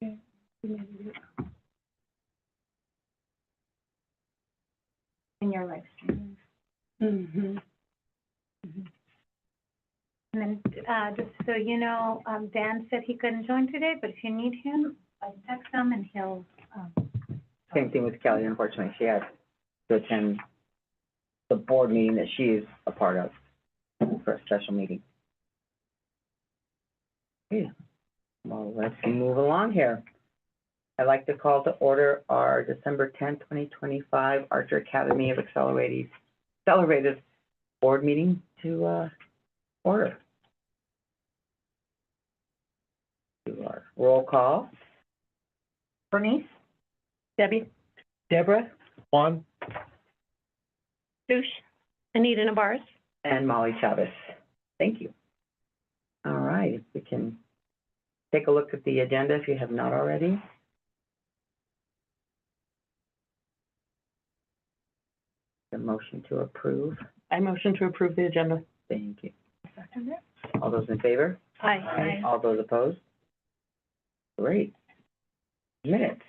In your live stream. Mm-hmm. And then, just so you know, Dan said he couldn't join today, but if you need him, text him and he'll, Same thing with Kelly, unfortunately, she had to attend the board meeting that she is a part of for a special meeting. Yeah, well, let's move along here. I'd like to call to order our December 10th, 2025 Archer Academy of Accelerated board meeting to order. Do our roll call. Bernice? Debbie? Deborah? Juan? Luce, Anita Navarez. And Molly Chavez. Thank you. All right, if we can take a look at the agenda if you have not already. The motion to approve. I motion to approve the agenda. Thank you. All those in favor? Aye. All those opposed? Great. Minutes.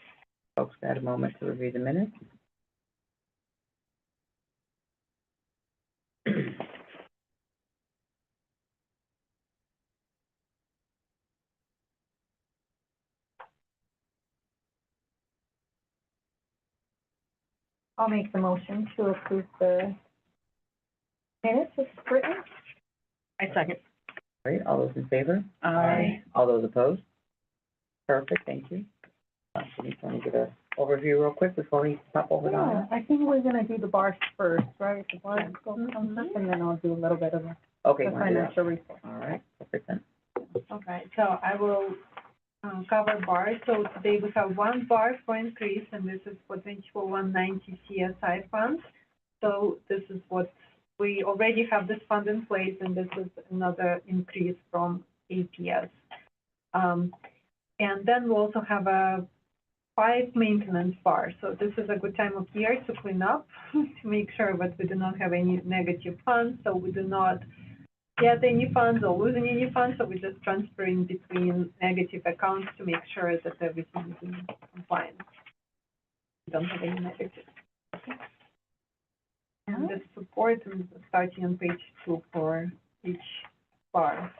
Folks, got a moment to review the minutes? I'll make the motion to approve the minutes as written. I second. Great, all those in favor? Aye. All those opposed? Perfect, thank you. So you want to give an overview real quick before we pop over to Yeah, that? I think we're gonna do the bars first, right? The bars comes up, and then I'll do a little bit of the Okay, you wanna do that? financial report. All right, perfect then. Okay, so I will cover bars. So today we have one bar for increase, and this is for 24,190 CSI funds. So this is what, we already have this fund in place, and this is another increase from APS. And then we also have a 5 maintenance bars. So this is a good time of year to clean up, to make sure that we do not have any negative funds, so we do not get any funds or losing any funds, so we're just transferring between negative accounts to make sure that everything is in compliance. We don't have any negative. Okay. And the support is starting on page 2 for each bar.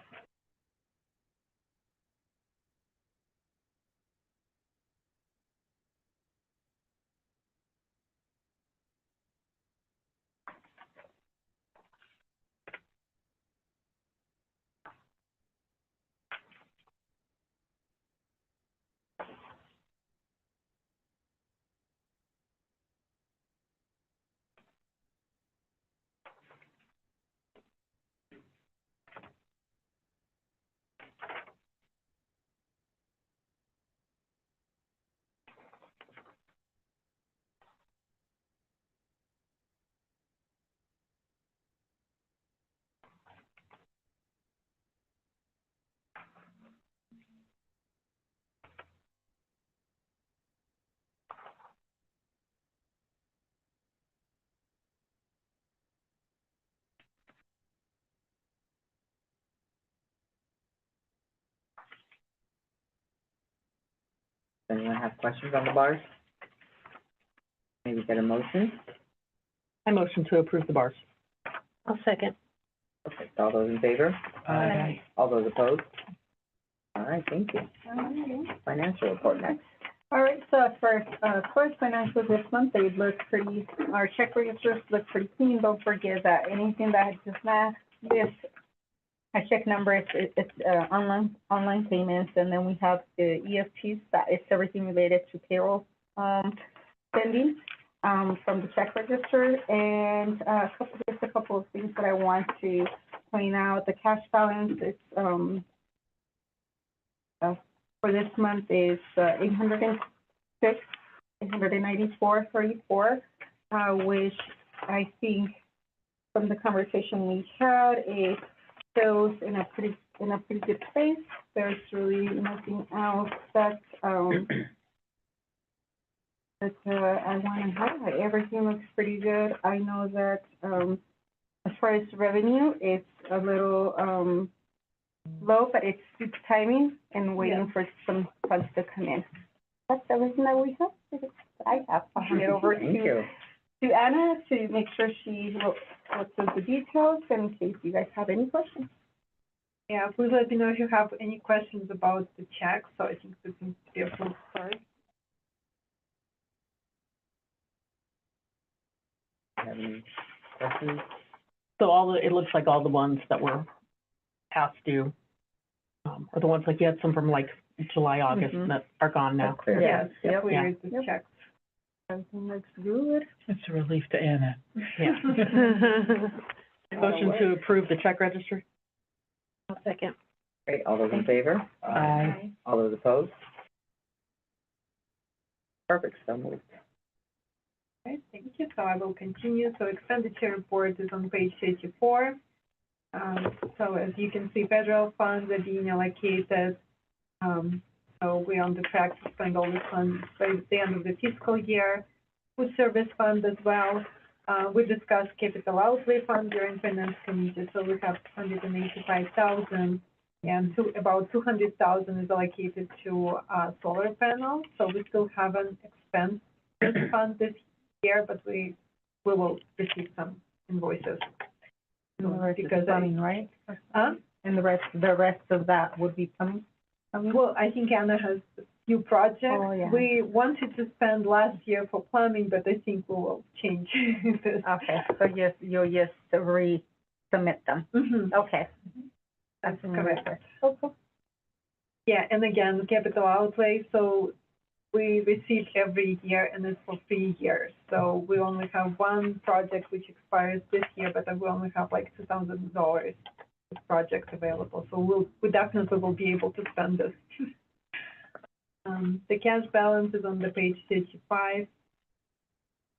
Does anyone have questions on the bars? Maybe get a motion? I motion to approve the bars. I'll second. Perfect, all those in favor? Aye. All those opposed? All right, thank you. Financial report next. All right, so for clerk financials this month, they look pretty, our check registers look pretty clean. Don't forget that anything that is not this, a check number, it's online payments, and then we have the EFTs, that is everything related to payroll spending from the check register. And just a couple of things that I want to point out. The cash balance is for this month is 894.34, which I think from the conversation we had, it shows in a pretty good space. There's really nothing else that I want to highlight. Everything looks pretty good. I know that as far as revenue, it's a little low, but it's timing and waiting for some funds to come in. That's everything that we have, that I have. I'll hand it over Thank you. to Anna to make sure she looks at the details in case you guys have any questions. Yeah, please let me know if you have any questions about the check, so I think this needs to be approved first. Have any questions? So it looks like all the ones that were past due, are the ones like you had some from like July, August, Mhm. that are gone now. Clear. Yes, Yep. cleared the Yep. checks. Everything looks good. It's a relief to Anna. Yeah. Motion to approve the check registry? I'll second. Great, all those in favor? Aye. All those opposed? Perfect, so moved. Okay, thank you. So I will continue. So expenditure report is on page 34. So as you can see, federal funds are being allocated. So we're on the track to spend all the funds by the end of the fiscal year. Food service fund as well. We discussed capital outlay fund during finance committee. So we have 185,000 and about 200,000 is allocated to solar panels. So we still haven't expensed this fund this year, but we will receive some invoices. Because right? Huh? And the rest of that would be coming? Well, I think Anna has a few projects. Oh, yeah. We wanted to spend last year for plumbing, but I think we will change this. Okay, so yes, you'll just resubmit them. Mhm. Okay. That's correct. Okay. Yeah, and again, capital outlay, so we receive every year and it's for 3 years. So we only have one project which expires this year, but we only have like $2,000 projects available. So we definitely will be able to spend this. The cash balance is on the page 35.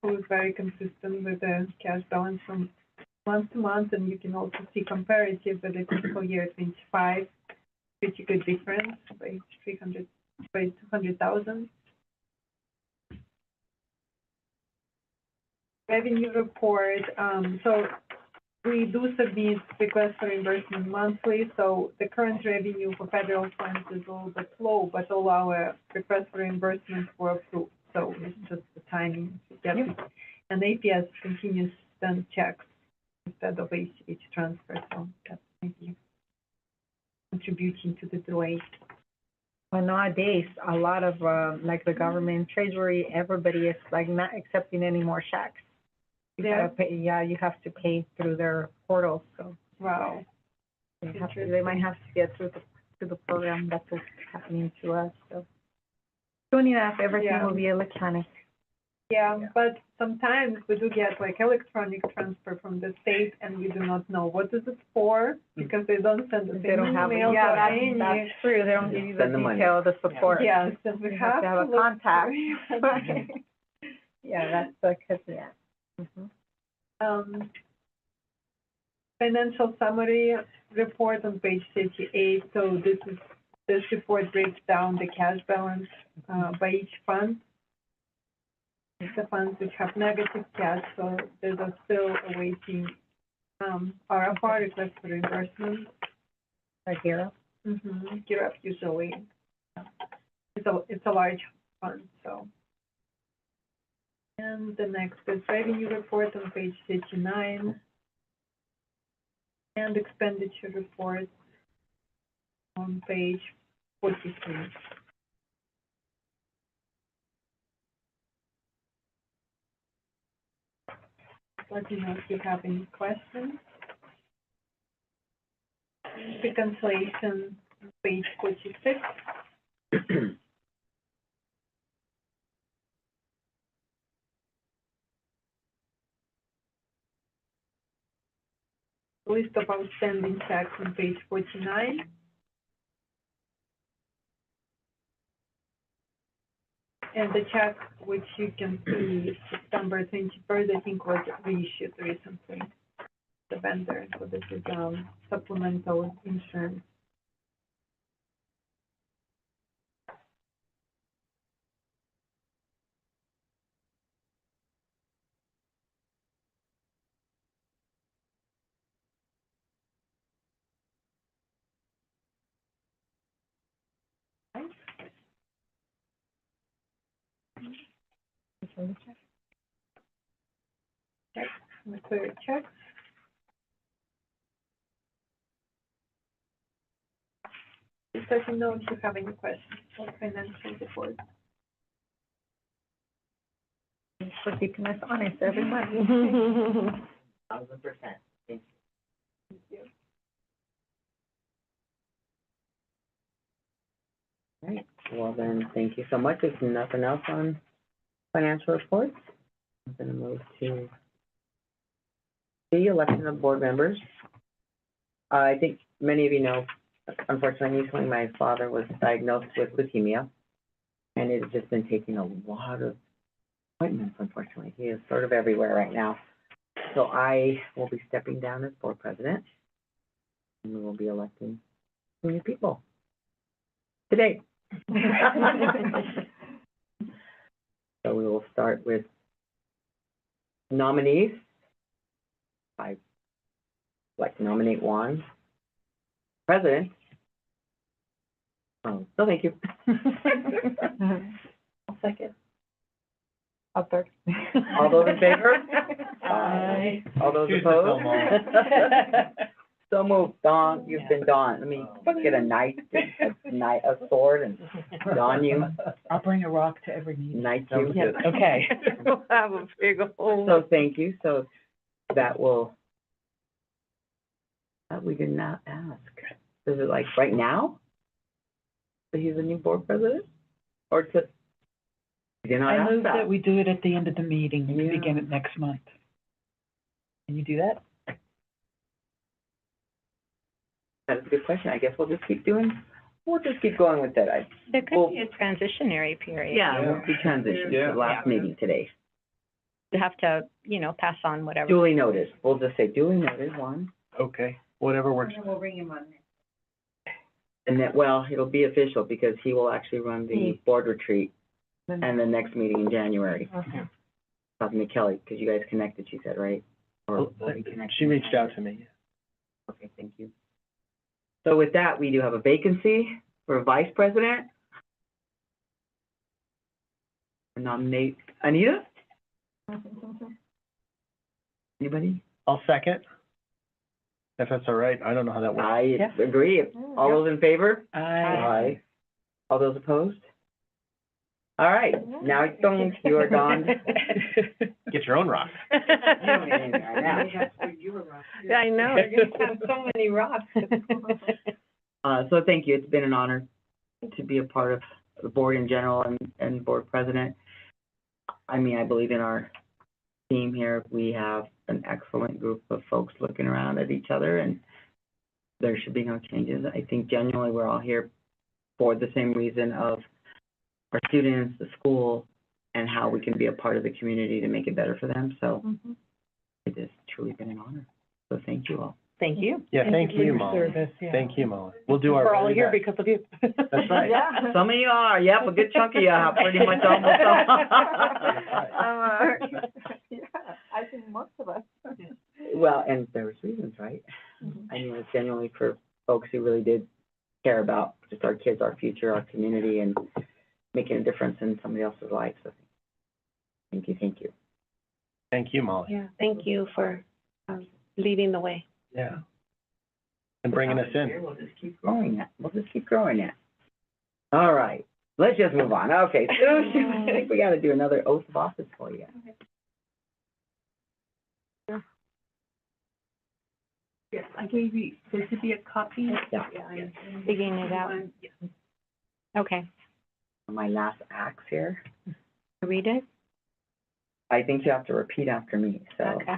It was very consistent with the cash balance from month to month, and you can also see comparative with the fiscal year 25. Pretty good difference by 200,000. Revenue report, so we do submit requests for reimbursement monthly, so the current revenue for federal funds is a little bit low, but all our requests for reimbursement were approved, so it's just the timing to get it. And APS continues to send checks instead of ACH transfer, so that's maybe contributing to the delay. Well, nowadays, a lot of, like the government treasury, everybody is like not accepting any more checks. You Yeah. gotta pay, you have to pay through their portal, so Wow. they might have to get through the program. That's what's happening to us, so. Soon enough, everything Yeah. will be electronic. Yeah, but sometimes we do get like electronic transfer from the state and we do not know what is it for because they don't send us They don't have, emails yeah, or that's any. true. They don't give you the Send the money. detail, the support. Yes, and we You have to have a look contact. for- Yeah, that's the, yeah. Mhm. Financial summary report on page 38. So this report breaks down the cash balance by each fund. The funds which have negative cash, so those are still awaiting RFR request for reimbursement. Right here. Gear Up usually, it's a large fund, so. And the next is revenue report on page 59. And expenditure report on page 43. Let me know if you have any questions. Reconciliation, page 46. List of outstanding checks on page 49. And the check, which you can see September 23rd, I think was reissued recently. The vendor, so this is supplemental insurance. Clear checks. Just let me know if you have any questions for financial report. Thanks for keeping us honest every month. 1,000%. Thank you. Right, well then, thank you so much. There's nothing else on financial reports. I'm gonna move to the election of board members. I think many of you know, unfortunately, recently my father was diagnosed with leukemia, and it has just been taking a lot of appointments, unfortunately. He is sort of everywhere right now. So I will be stepping down as board president, and we will be electing new people today. So we will start with nominees. I'd like to nominate Juan president. Oh, no, thank you. I'll second. I'll third. All those in favor? Aye. All those Choose opposed? the So moved. Dawn, you've been Dawn. Let me get a knight, a sword, and Dawn you, I'll bring a rock to every meeting. knight you. Yeah, okay. We'll have a big old. So thank you. So that will, we did not ask. Is it like right now? That he's a new board president? Or to, we did not I ask move that. that we do it at the end of the meeting, we Yeah. begin it next month. Can you do that? That's a good question. I guess we'll just keep going with that. There Well- could be a transitionary period. Yeah, we'll be transitioned to the last meeting today. You have to, pass on whatever. Duly noted. We'll just say duly noted, Juan. Okay, whatever works. We'll bring him on. And that, well, it'll be official because he will actually run the board retreat and the next meeting in January. Okay. Talking to Kelly, because you guys connected, she said, right? Or will be connected. She reached out to me. Okay, thank you. So with that, we do have a vacancy for a vice president. Nominate Anita? Anybody? I'll second. If that's all right, I don't know how that works. I Yeah. agree. All those in favor? Aye. All those opposed? All right, now it's done. You are done. Get your own rock. You don't need anything right now. Yeah, I know. Have so many rocks. So thank you. It's been an honor to be a part of the board in general and board president. I mean, I believe in our team here. We have an excellent group of folks looking around at each other, and there should be no changes. I think genuinely we're all here for the same reason of our students, the school, and how we can be a part of the community to make it better for them. So it has truly been an honor. So thank you all. Thank you. Yeah, thank for you, your Molly. service, yeah. Thank you, Molly. We'll do our We're all very here best. because of you. That's right. Yeah. Some of you are, yep, a good chunk of you have pretty much almost all. Yeah, I think most of us. Well, and there was reasons, right? I mean, it's genuinely for folks who really did care about just our kids, our future, our community, and making a difference in somebody else's life. So thank you, thank you. Thank you, Molly. Yeah, thank you for leading the way. Yeah. And bringing us in. We'll just keep growing it. All right, let's just move on. Okay, so I think we gotta do another oath of office for you. Yes, I gave you, there should be a copy. Yeah. Digging it out. Okay, My last acts here. read it? I think you have to repeat after me, so. Okay.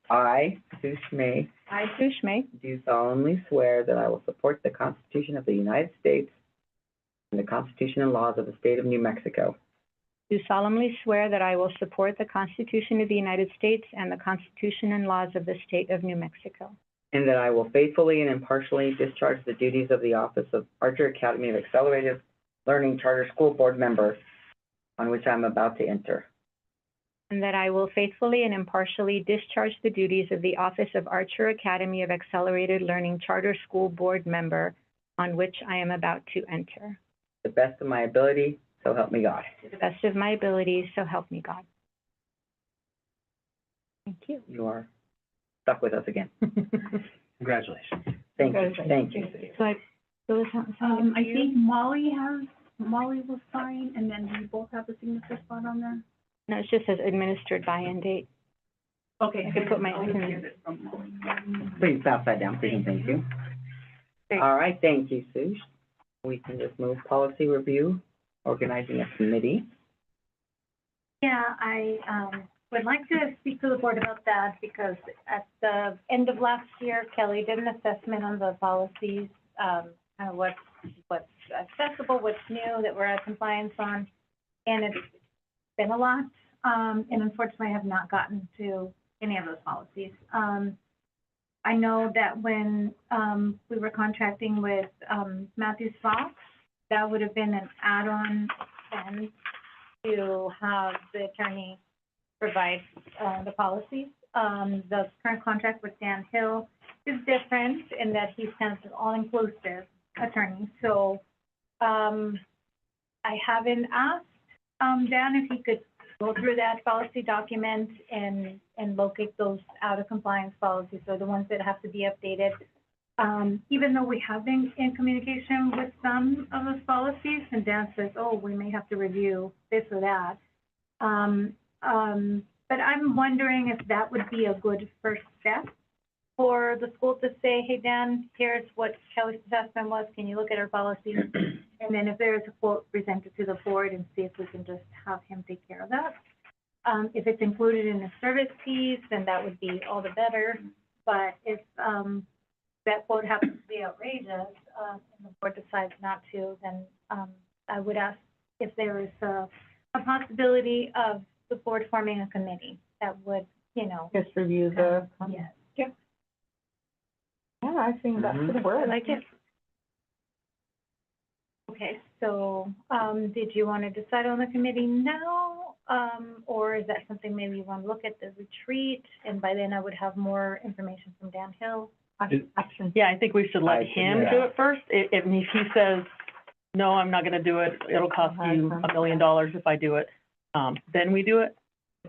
I, Sue Schmay, I, Sue Schmay, do solemnly swear that I will support the Constitution of the United States and the Constitution and laws of the state of New Mexico, do solemnly swear that I will support the Constitution of the United States and the Constitution and laws of the state of New Mexico, and that I will faithfully and impartially discharge the duties of the office of Archer Academy of Accelerated Learning Charter School Board Member on which I'm about to enter. and that I will faithfully and impartially discharge the duties of the office of Archer Academy of Accelerated Learning Charter School Board Member on which I am about to enter. To the best of my ability, so help me God. To the best of my abilities, so help me God. Thank you. You are stuck with us again. Congratulations. Thank you, Congratulations. thank you. Susie. So I, so is that, I think Molly will sign, and then we both have the signature spot on there. no, it just says administered by end date. Okay. I can put my I'll signature. get it from Molly. Please pass that down, please, and thank you. Great. All right, thank you, Suze. We can just move policy review, organizing a committee. Yeah, I would like to speak to the board about that because at the end of last year, Kelly did an assessment on the policies, kind of what's accessible, what's new that we're out of compliance on. And it's been a lot, and unfortunately I have not gotten to any of those policies. I know that when we were contracting with Matthews Fox, that would have been an add-on then to have the attorney provide the policies. The current contract with Dan Hill is different in that he's kind of an all-inclusive attorney. So I haven't asked Dan if he could go through that policy document and locate those out-of-compliance policies, or the ones that have to be updated. Even though we have been in communication with some of those policies, and Dan says, oh, we may have to review this or that. But I'm wondering if that would be a good first step for the school to say, hey, Dan, here's what Kelly's assessment was, can you look at our policies? And then if there is a quote presented to the board, and see if we can just have him take care of that. If it's included in the service fees, then that would be all the better. But if that quote happens to be outrageous, and the board decides not to, then I would ask if there is a possibility of the board forming a committee that would, Just review the, yes. yeah, I think that Mhm. should work. I like it. Okay, so, did you want to decide on the committee now? Or is that something maybe you want to look at the retreat, and by then I would have more information from Dan Hill? Option. Yeah, I think we should let I him think, do yeah. it first. If he says, no, I'm not gonna do it, it'll cost you $1 million if I do it, then we do it.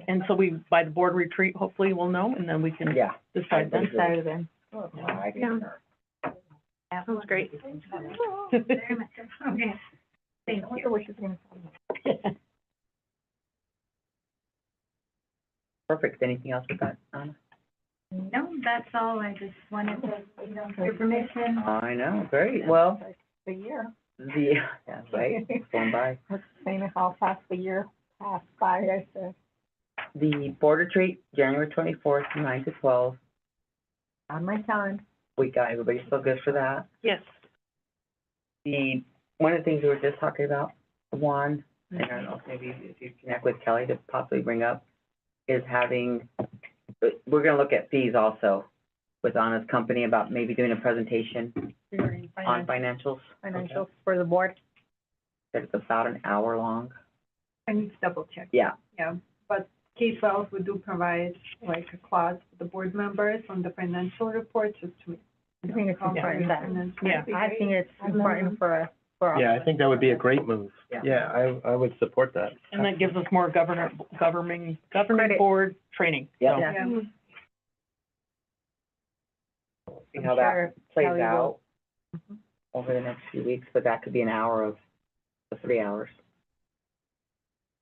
And so by the board retreat, hopefully we'll know, and then we can Yeah. decide then. Decided then. I Yeah. That Sounds great. Very much. Okay, thank I wonder you. what she's gonna say. Perfect. Anything else with that, Anna? No, that's all. I just wanted to, your permission. I know, great. Well, The year. yeah, right, it's going by. It's saying how fast the year passed by, I said. The board retreat, January 24th, 9 to 12. On my time. We got, everybody still good for that? Yes. One of the things we were just talking about, Juan, and I don't know, if maybe if you connect with Kelly to possibly bring up, is having, we're gonna look at fees also with Anna's company about maybe doing a presentation on financials. Financials for the board. That it's about an hour long. I need to double check. Yeah, Yeah, but K-12, we do provide like a class for the board members on the financial report, just to. I think it's important that, Yeah. I think it's important for us, for all. Yeah, I think that would be a great move. Yeah. Yeah, I would support that. And that gives us more governing Credit. board training. Yeah. So, Yeah. Yeah. see I'm how that sure plays Kelly out will. over the next few weeks, but that could be an hour of the 3 hours.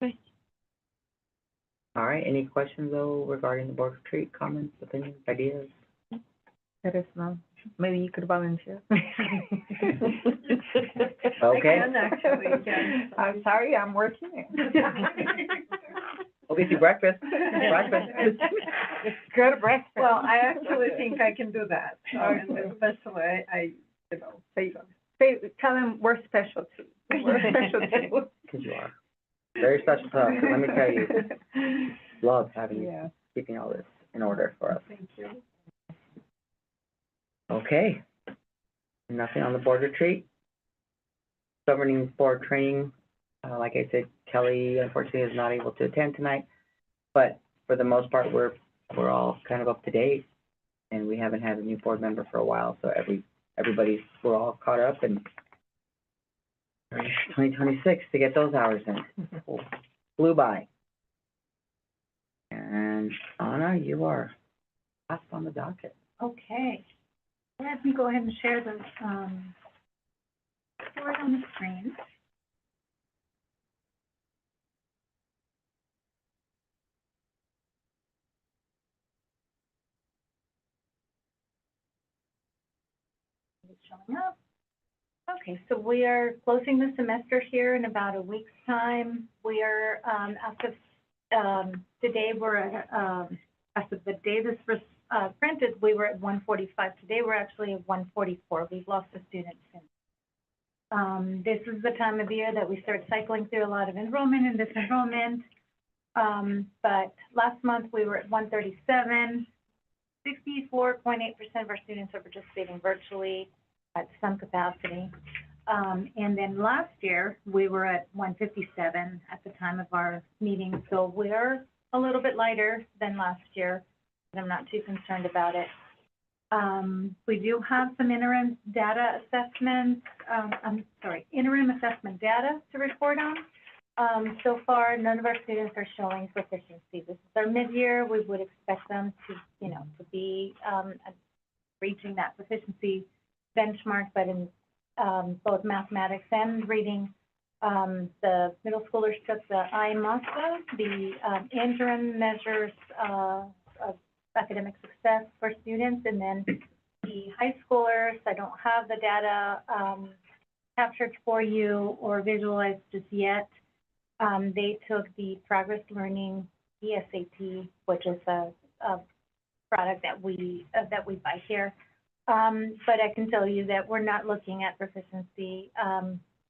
Okay. All right, any questions though regarding the board retreat, comments, opinions, ideas? Let us know. Maybe you could volunteer. Okay. I can actually, yeah. I'm sorry, I'm working. We'll get you breakfast. Breakfast. Go to breakfast. Well, I actually think I can do that, and especially Say, tell them we're special too. We're special too. Because you are. Very special to us, so let me tell you, love having you, Yeah, keeping all this in order for us. thank you. Okay. Nothing on the board retreat. Governing board training, like I said, Kelly unfortunately is not able to attend tonight, but for the most part, we're all kind of up to date, and we haven't had a new board member for a while, so we're all caught up, and 2026 to get those hours in. Flew by. And And Anna, you are last on the docket. Okay. Let me go ahead and share the, board on the screen. It's showing up. Okay, so we are closing the semester here in about a week's time. We are, today we're at, as of the day this was, printed, we were at 145. Today we're actually at 144. We've lost a student since. This is the time of year that we start cycling through a lot of enrollment and disenrollment. But last month we were at 137. 64.8% of our students are participating virtually at some capacity. And then last year, we were at 157 at the time of our meeting. So we're a little bit lighter than last year, but I'm not too concerned about it. We do have some interim data assessments, interim assessment data to report on. So far, none of our students are showing proficiency. This is our mid-year. We would expect them to, to be reaching that proficiency benchmark, but in both mathematics and reading, the middle schoolers took the IMASA, the interim measures of academic success for students, and then the high schoolers, I don't have the data captured for you or visualized just yet. They took the Progress Learning ESAT, which is a product that we buy here. But I can tell you that we're not looking at proficiency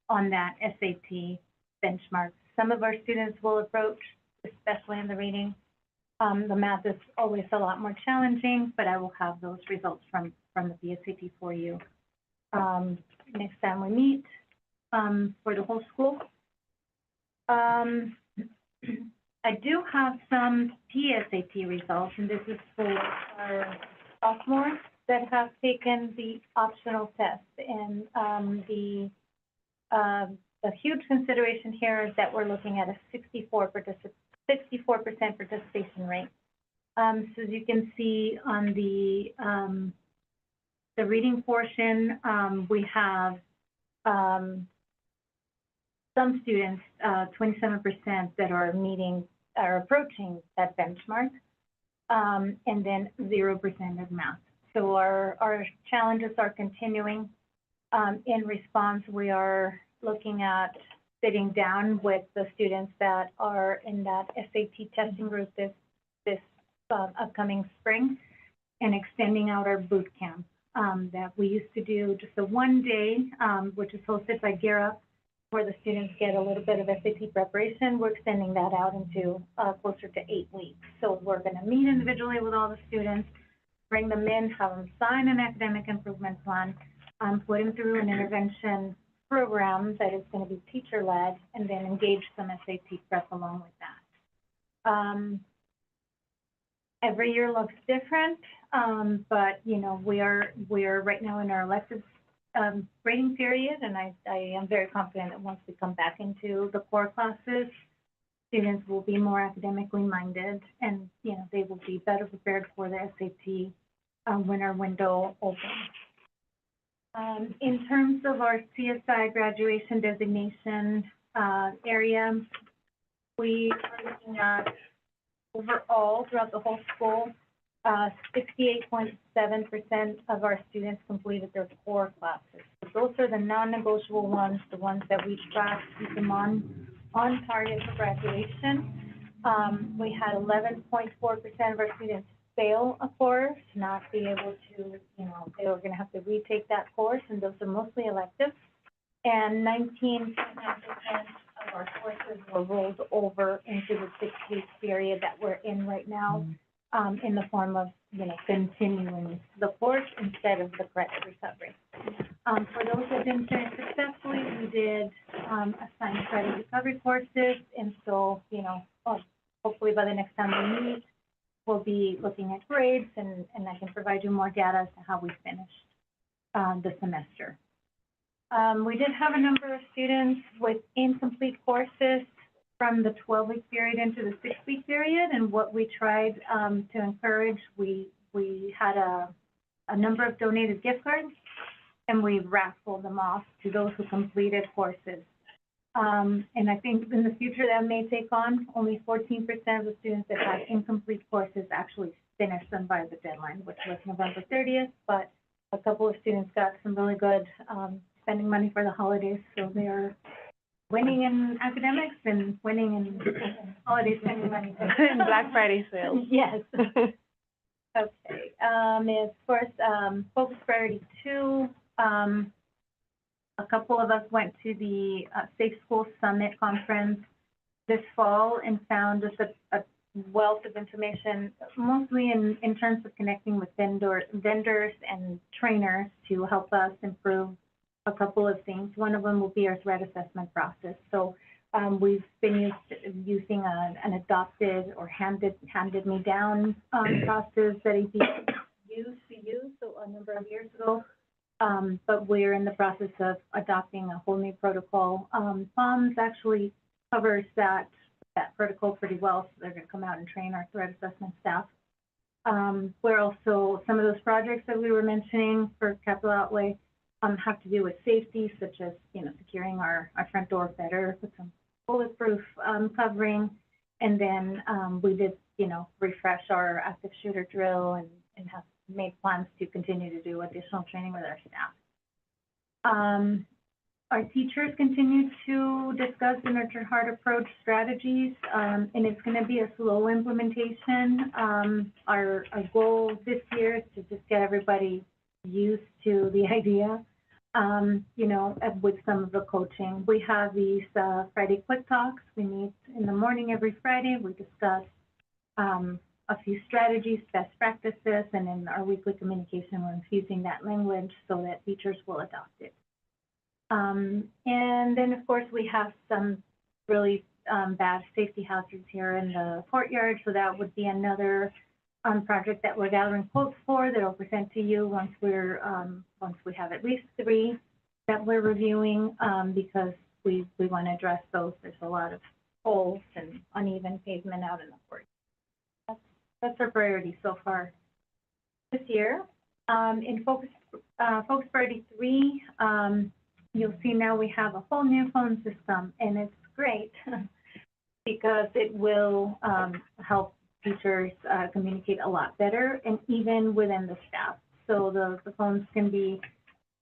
on that SAT benchmark. Some of our students will approach, especially in the reading. The math is always a lot more challenging, but I will have those results from the BSAT for you next time we meet for the whole school. I do have some PSAT results, and this is for our sophomores that have taken the optional test. And the huge consideration here is that we're looking at a 64% participation rate. So as you can see on the reading portion, we have some students, 27% that are approaching that benchmark, and then 0% of math. So our challenges are continuing. In response, we are looking at sitting down with the students that are in that SAT testing group this upcoming spring and extending out our boot camp that we used to do just a one day, which is hosted by Gear Up, where the students get a little bit of SAT preparation. We're extending that out into closer to 8 weeks. So we're going to meet individually with all the students, bring them in, have them sign an academic improvement plan, put them through an intervention program that is going to be teacher-led, and then engage some SAT prep along with that. Every year looks different, but we are right now in our elective grading period, and I am very confident that once we come back into the core classes, students will be more academically minded, and they will be better prepared for the SAT when our window opens. In terms of our CSI graduation designation area, we are looking at overall throughout the whole school, 68.7% of our students completed their core classes. So those are the non-negotiable ones, the ones that we track, keep them on target for graduation. We had 11.4% of our students fail a course, not be able to, they were going to have to retake that course, and those are mostly electives. And 19.9% of our courses were rolled over into the 6-week period that we're in right now, in the form of, continuing the course instead of the credit recovery. For those that didn't finish successfully, we did assign credit recovery courses, and so, hopefully by the next time we meet, we'll be looking at grades, and I can provide you more data as to how we finished the semester. We did have a number of students with incomplete courses. from the 12-week period into the 6-week period. And what we tried to encourage, we had a number of donated gift cards, and we raffled them off to those who completed courses. And I think in the future that may take on. Only 14% of the students that had incomplete courses actually finished them by the deadline, which was November 30th. But a couple of students got some really good spending money for the holidays, so they're winning in academics and winning in holiday spending money. And Black Friday sales. Yes. Okay. As far as Focus Priority 2, a couple of us went to the Safe School Summit Conference this fall and found just a wealth of information, mostly in terms of connecting with vendors and trainers to help us improve a couple of things. One of them will be our threat assessment process. So we've been using an adopted or handed me down process that AP used to use a number of years ago. But we're in the process of adopting a whole new protocol. FOMS actually covers that protocol pretty well, so they're going to come out and train our threat assessment staff. We're also, some of those projects that we were mentioning for capital outlay have to do with safety, such as, securing our front door better with some bulletproof covering. And then we did, refresh our active shooter drill and have made plans to continue to do additional training with our staff. Our teachers continue to discuss the Nurture Heart approach strategies, and it's going to be a slow implementation. Our goal this year is to just get everybody used to the idea, with some of the coaching. We have these Friday quick talks. We meet in the morning every Friday. We discuss a few strategies, best practices, and in our weekly communication, we're infusing that language so that teachers will adopt it. And then, of course, we have some really bad safety hazards here in the courtyard, so that would be another project that we're gathering quotes for that I'll present to you once we have at least 3 that we're reviewing, because we want to address those. There's a lot of holes and uneven pavement out in the court. That's our priority so far this year. In Focus Priority 3, you'll see now we have a whole new phone system, and it's great because it will help teachers communicate a lot better, and even within the staff. So the phones can be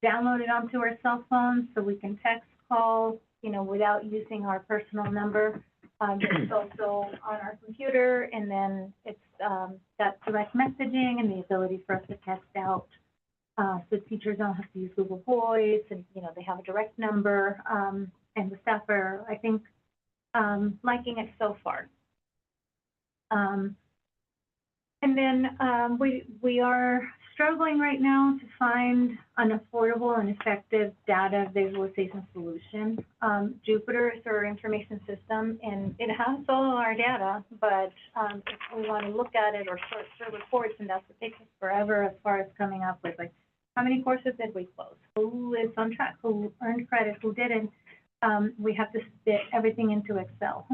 downloaded onto our cell phones, so we can text, call, without using our personal number. It's also on our computer, and then it's got direct messaging and the ability for us to text out. So teachers don't have to use Google Voice, and they have a direct number, and the staff are, I think, liking it so far. And then we are struggling right now to find an affordable and effective data visualization solution. Jupyter is our information system, and it has all our data, but if we want to look at it or sort through reports, and that's what takes us forever as far as coming up with, like, how many courses did we close? Who is on track? Who earned credit? Who didn't? We have to spit everything into Excel.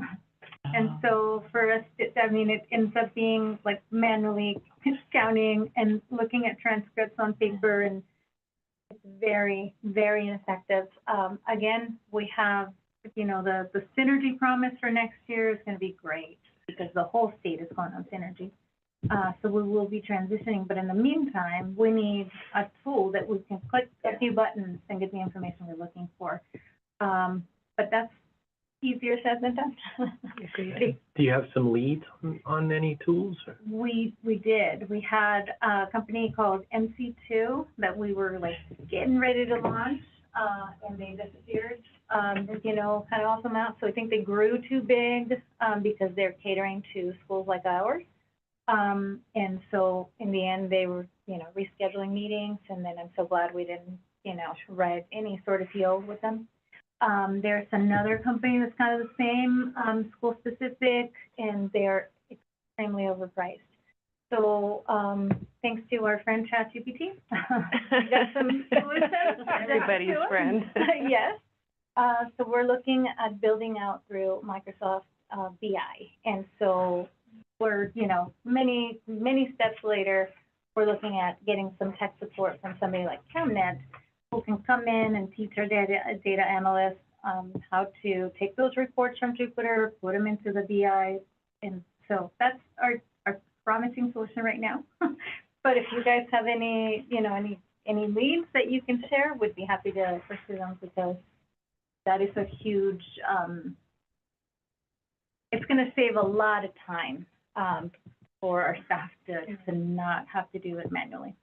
And so for us, it ends up being like manually counting and looking at transcripts on paper, and it's very, very ineffective. Again, we have, the Synergy promise for next year is going to be great because the whole state is going on Synergy. So we will be transitioning, but in the meantime, we need a tool that we can click a few buttons and get the information we're looking for. But that's easier said than done. Do you have some leads on any tools? We did. We had a company called MC2 that we were getting ready to launch, and they disappeared. Kind of awesome out. So I think they grew too big because they're catering to schools like ours. And so in the end, they were, rescheduling meetings, and then I'm so glad we didn't, write any sort of deal with them. There's another company that's kind of the same, school specific, and they're extremely overpriced. So, thanks to our friend ChatGPT, we got some solutions. Everybody's friend. Yes. So we're looking at building out through Microsoft, BI. And so we're, many, many steps later, we're looking at getting some tech support from somebody like ChemNet, who can come in and teach our data analysts, how to take those reports from Jupyter, put them into the BI. And so that's our promising solution right now. But if you guys have any leads that you can share, we'd be happy to pursue them, because that is a huge, it's gonna save a lot of time, for our staff to not have to do it manually.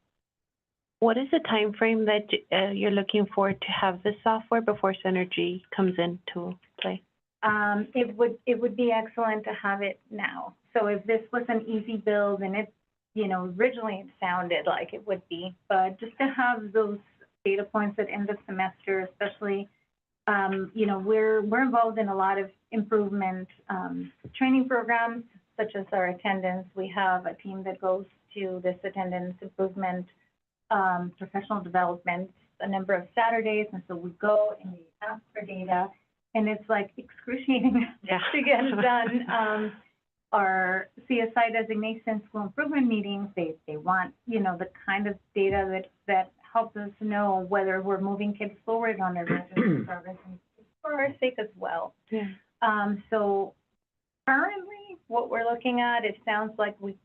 What is the time frame that you're looking for to have this software before Synergy comes into play? It would be excellent to have it now. So if this was an easy build, and it, originally it sounded like it would be, but just to have those data points at end of semester, especially, we're involved in a lot of improvement training programs, such as our attendance. We have a team that goes to this attendance improvement, professional development, a number of Saturdays, and so we go and we ask for data, and it's like excruciating to get it done. Our CSI designation school improvement meetings, they want, the kind of data that helps us know whether we're moving kids forward on their residential service, and for our sake as well. Yeah. So currently, what we're looking at, it sounds like we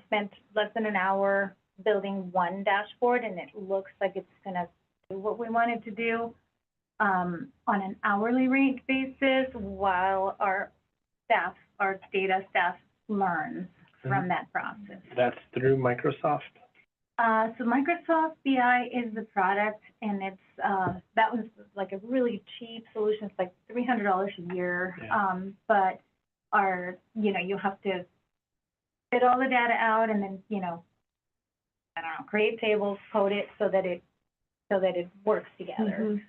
spent less than an hour building one dashboard, and it looks like it's gonna do what we wanted to do on an hourly rate basis, while our data staff learns from that process. That's through Microsoft? So Microsoft BI is the product, and it's that was like a really cheap solution. It's like $300 a year. Yeah. But you have to fit all the data out, and then create tables, code it so that it works together.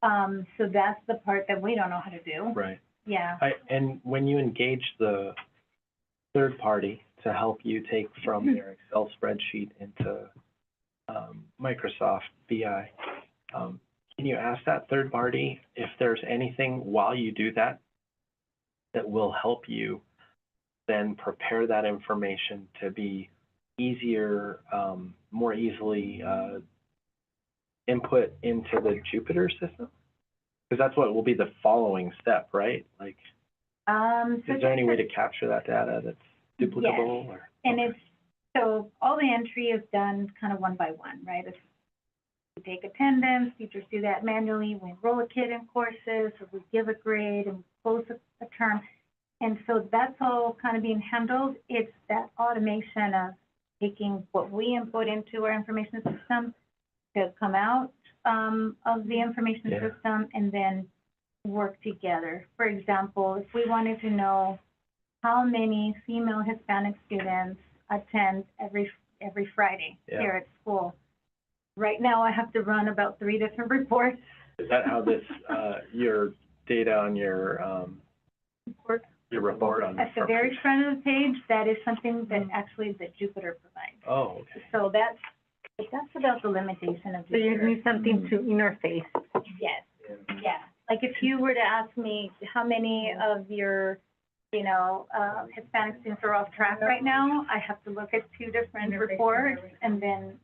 So that's the part that we don't know how to do. Right. Yeah. And when you engage the third party to help you take from their Excel spreadsheet into Microsoft BI, can you ask that third party if there's anything while you do that that will help you then prepare that information to be easier, more easily input into the Jupyter system? Because that's what will be the following step, right? Like, is there any way to capture that data that's duplicable? Yes. Or? And so all the entry is done kind of one by one, right? We take attendance, teachers do that manually, we enroll a kid in courses, or we give a grade and close a term. And so that's all kind of being handled. It's that automation of taking what we input into our information system to come out of the information system, and then work together. For example, if we wanted to know how many female Hispanic students attend every Friday here at school, right now I have to run about 3 different reports. Is that how this your data on your report on at the very front of the page? That is something that actually that Jupyter provides. Oh, okay. So that's about the limitation of Jupyter. So you need something to interface. Yes, yeah. Like if you were to ask me how many of your, Hispanic students are off track right now, I have to look at 2 different reports, and then,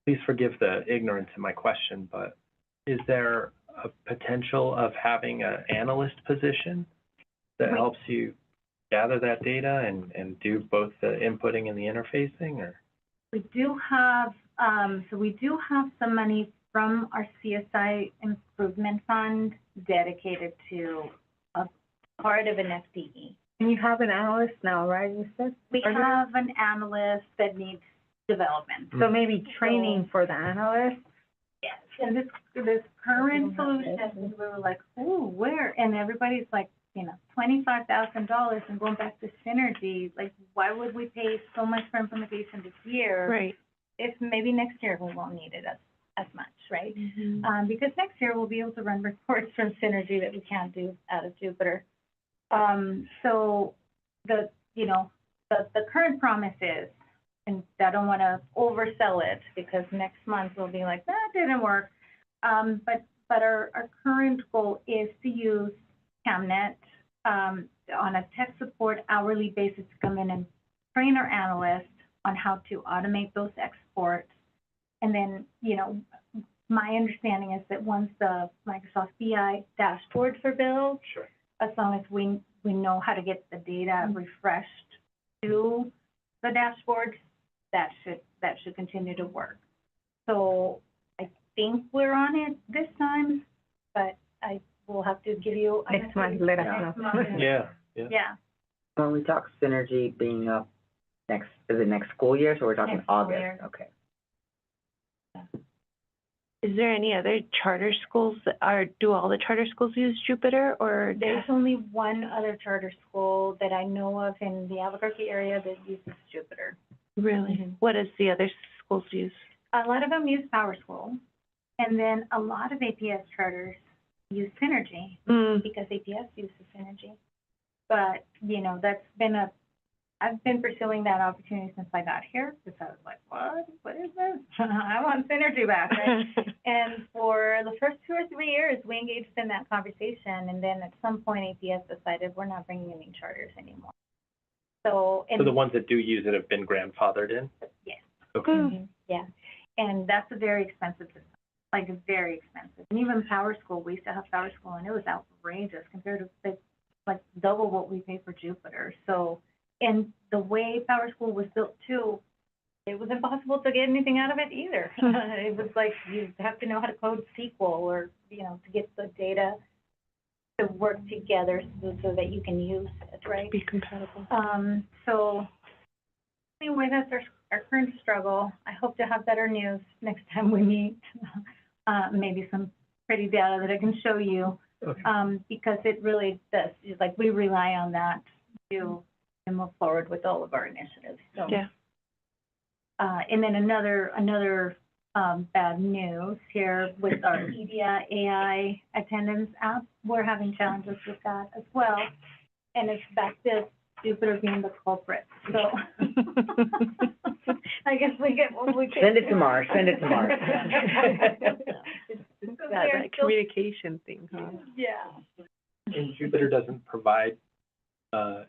please forgive the ignorance in my question, but is there a potential of having an analyst position that helps you gather that data and do both the inputting and the interfacing, or? we do have some money from our CSI Improvement Fund dedicated to a part of an FTE. And you have an analyst now, right, you said? We have an analyst that needs development. So maybe training for the analyst? Yes, and this current solution, we were like, ooh, where? And everybody's like, $25,000, and going back to Synergy, like, why would we pay so much for implementation this year? Right. If maybe next year we won't need it as much, right? Because next year we'll be able to run reports from Synergy that we can't do out of Jupyter. So the current promise is, and I don't want to oversell it, because next month we'll be like, that didn't work. But our current goal is to use Camnet, on a tech support hourly basis to come in and train our analysts on how to automate those exports. And then, my understanding is that once the Microsoft BI dashboards are built, Sure. as long as we know how to get the data refreshed to the dashboards, that should continue to work. So I think we're on it this time, but I will have to give you. Next month, let us Next know. month. Yeah. Yeah. When we talk synergy being up is it next school year, so we're talking Next school August? year. Okay. Is there any other charter schools do all the charter schools use Jupiter, or? There's only one other charter school that I know of in the Albuquerque area that uses Jupiter. Really? What does the other schools use? A lot of them use Power School, and then a lot of APS charters use Synergy because APS uses Synergy. But, I've been pursuing that opportunity since I got here, because I was like, what is this? I want Synergy back, right? And for the first 2 or 3 years, we engaged in that conversation, and then at some point, APS decided we're not bringing any charters anymore. So the ones that do use it have been grandfathered in? Yes. Okay. Yeah, and that's a very expensive system, like very expensive. And even Power School, we used to have Power School, and it was outrageous compared to like double what we pay for Jupiter. So, and the way Power School was built too, it was impossible to get anything out of it either. It was like you have to know how to code SQL or to get the data to work together so that you can use it, right? Be compatible. So anyway, that's our current struggle. I hope to have better news next time we meet. Maybe some pretty data that I can show you, Okay. because it really does. It's like we rely on that to move forward with all of our initiatives. So, Yeah. and then another bad news here with our EDIA AI attendance app. We're having challenges with that as well, and it's back to Jupiter being the culprit. So I guess we get what we can. Send it to Mars, send it to Mars. That communication thing, huh? Yeah, And Jupiter doesn't provide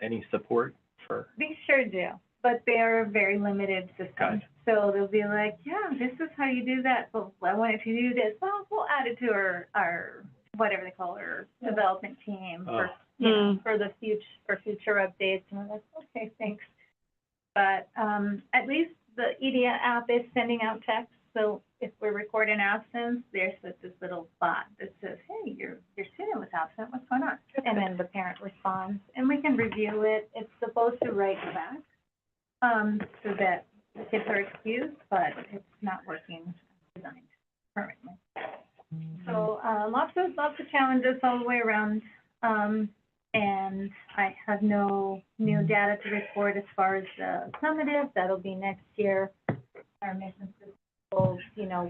any support for, they sure do, but they are a very limited system. Gotcha. So they'll be like, yeah, this is how you do that, but I want it to do this. Well, we'll add it to our whatever they call our development team for for the future updates. And we're like, okay, thanks. But at least the EDIA app is sending out text. So if we record an absence, there's this little bot that says, hey, your student was absent, what's going on? And then the parent responds, and we can review it. It's supposed to write back, so that the kids are excused, but it's not working as designed currently. So lots of challenges all the way around, and I have no new data to report as far as the summative. That'll be next year. Our mission principles,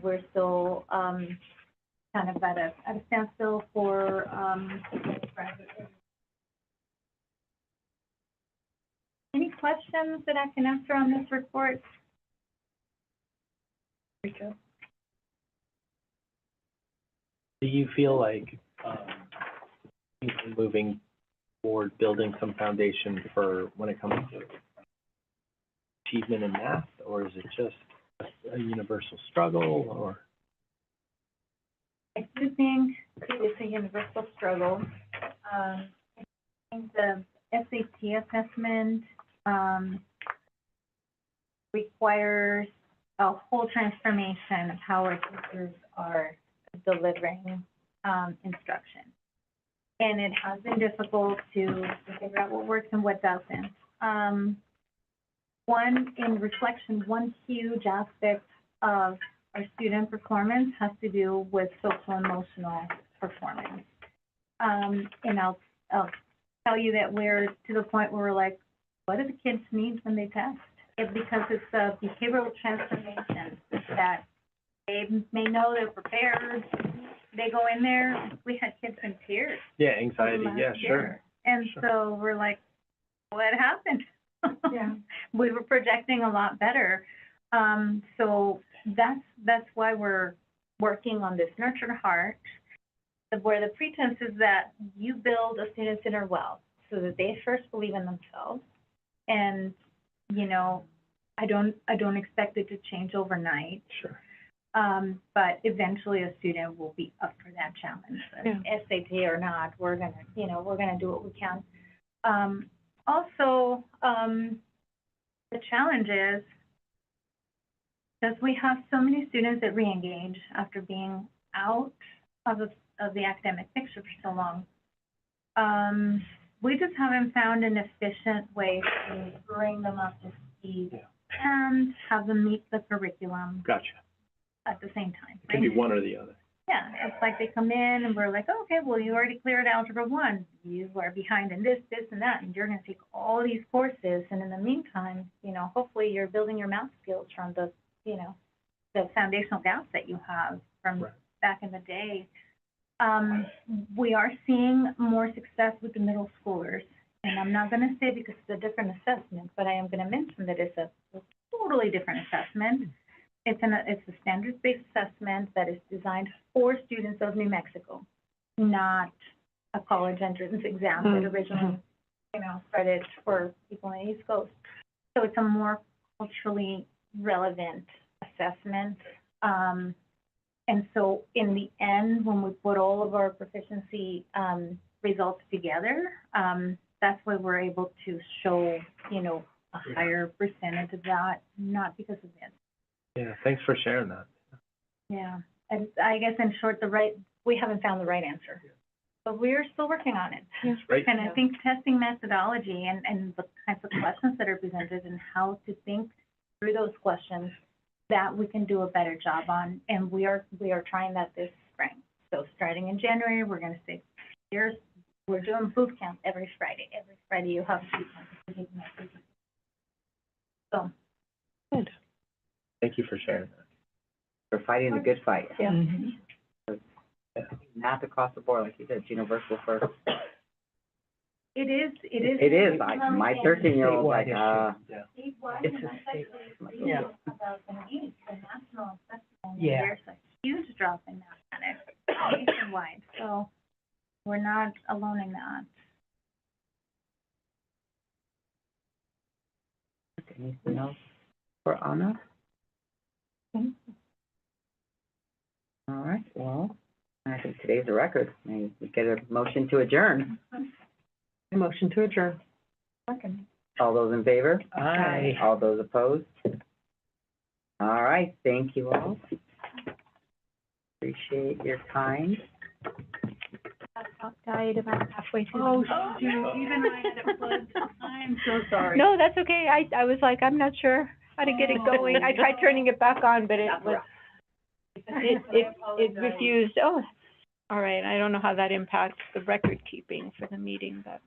we're still kind of at a standstill for any questions that I can answer on this report? do you feel like moving forward, building some foundation for when it comes to achievement in math, or is it just a universal struggle, or? I do think it's a universal struggle. I think the SAT assessment requires a whole transformation of how our teachers are delivering instruction. And it has been difficult to figure out what works and what doesn't. One huge aspect of our student performance has to do with social emotional performance. And I'll tell you that we're to the point where we're like, what do the kids need when they test? It's because it's a behavioral transformation that they may know they're prepared. They go in there, we had kids in tears. Yeah, anxiety, yeah, last sure. year. And Sure. so we're like, what happened? Yeah. We were projecting a lot better. So that's why we're working on this nurtured heart, where the pretense is that you build a student-centered well so that they first believe in themselves. And, you know, I don't expect it to change overnight. Sure. But eventually a student will be up for that challenge. SAT or not, we're gonna do what we can. Also, the challenge is, because we have so many students that reengage after being out of the academic picture for so long, we just haven't found an efficient way to bring them up to speed and have them meet the curriculum Gotcha. at the same time. It can be one or the other. Yeah, it's like they come in and we're like, oh, okay, well, you already cleared Algebra 1. You are behind in this, and that, and you're going to take all these courses. And in the meantime, you know, hopefully you're building your math skills from the, you know, the foundational gaps that you have from back in the day. We are seeing more success with the middle schoolers. And I'm not going to say because it's a different assessment, but I am going to mention that it's a totally different assessment. It's a standards-based assessment that is designed for students of New Mexico, not a college entrance exam that originally, you know, started for people on the East Coast. So it's a more culturally relevant assessment. And so in the end, when we put all of our proficiency results together, that's why we're able to show, you know, a higher percentage of that, not because of this. Yeah, thanks for sharing that. Yeah, and I guess in short, we haven't found the right answer, but we're still working on it. Right. And I think testing methodology and the kinds of questions that are presented and how to think through those questions, that we can do a better job on, and we are trying that this spring. So starting in January, we're going to say, we're doing boot camp every Friday. Every Friday you have boot camp. So. Good. Thank you for sharing that. We're fighting the good fight. Yeah. Not across the board, like you said, it's universal first. It is. It is, like, my 13-year-old, like, Yeah. Statewide, It's and a that's state- actually Yeah. about the needs, the national assessment. Yeah. There's a huge drop in mathematics nationwide, so we're not alone in that. Anything else for Anna? All right, well, I think today's a record. May we get a motion to adjourn? Motion to adjourn. All those in favor? Aye. All those opposed? All right, thank you all. Appreciate your time. Laptop died about halfway through. Oh, shoot, even I had it plugged. I'm so sorry. No, that's okay. I was like, I'm not sure how to get it going. I tried turning it back on, but it refused. Oh, all right. I don't know how that impacts the record keeping for the meeting, but.